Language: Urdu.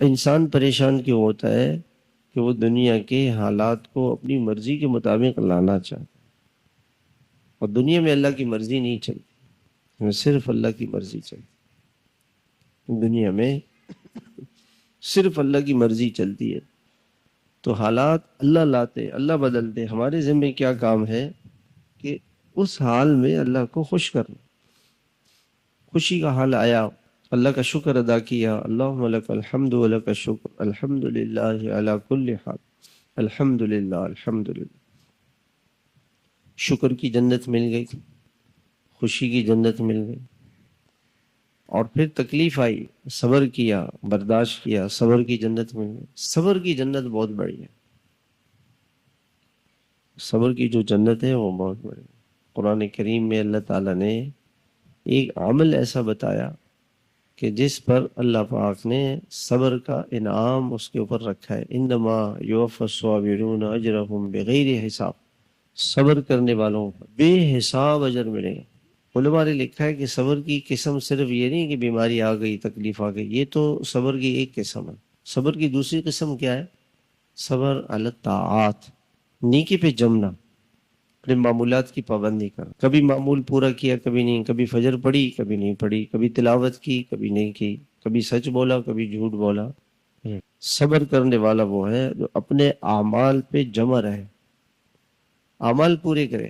انسان پریشان کیوں ہوتا ہے کہ وہ دنیا کے حالات کو اپنی مرضی کے مطابق لانا چاہتا ہے، اور دنیا میں اللہ کی مرضی نہیں چلتی، صرف اللہ کی مرضی چلتی، دنیا میں صرف اللہ کی مرضی چلتی ہے۔ تو حالات اللہ لاتے، اللہ بدلتے، ہمارے ذمہ کیا کام ہے کہ اس حال میں اللہ کو خوش کرنا۔ خوشی کا حال آیا، اللہ کا شکر ادا کیا، اللہم لک الحمد ولک الشکر، الحمد للہ علی کل حال، الحمد للہ الحمد للہ۔ شکر کی جنت مل گئی، خوشی کی جنت مل گئی، اور پھر تکلیف آئی، صبر کیا، برداشت کیا، صبر کی جنت مل گئی۔ صبر کی جنت بہت بڑی ہے، صبر کی جو جنت ہے وہ بہت بڑی ہے۔ قرآن کریم میں اللہ تعالیٰ نے ایک عمل ایسا بتایا کہ جس پر اللہ پاک نے صبر کا انعام اس کے اوپر رکھا ہے، انما یوفی الصابرون اجرہم بغیر حساب۔ صبر کرنے والوں کو بے حساب اجر ملے گا۔ علماء نے لکھا ہے کہ صبر کی قسم صرف یہ نہیں کہ بیماری آ گئی، تکلیف آ گئی، یہ تو صبر کی ایک قسم ہے۔ صبر کی دوسری قسم کیا ہے؟ صبر علی الطاعات، نیکی پہ جمنا، اپنے معمولات کی پابندی کرنا۔ کبھی معمول پورا کیا، کبھی نہیں، کبھی فجر پڑھی، کبھی نہیں پڑھی، کبھی تلاوت کی، کبھی نہیں کی، کبھی سچ بولا، کبھی جھوٹ بولا۔ صبر کرنے والا وہ ہے جو اپنے اعمال پہ جمع رہے، اعمال پورے کرے۔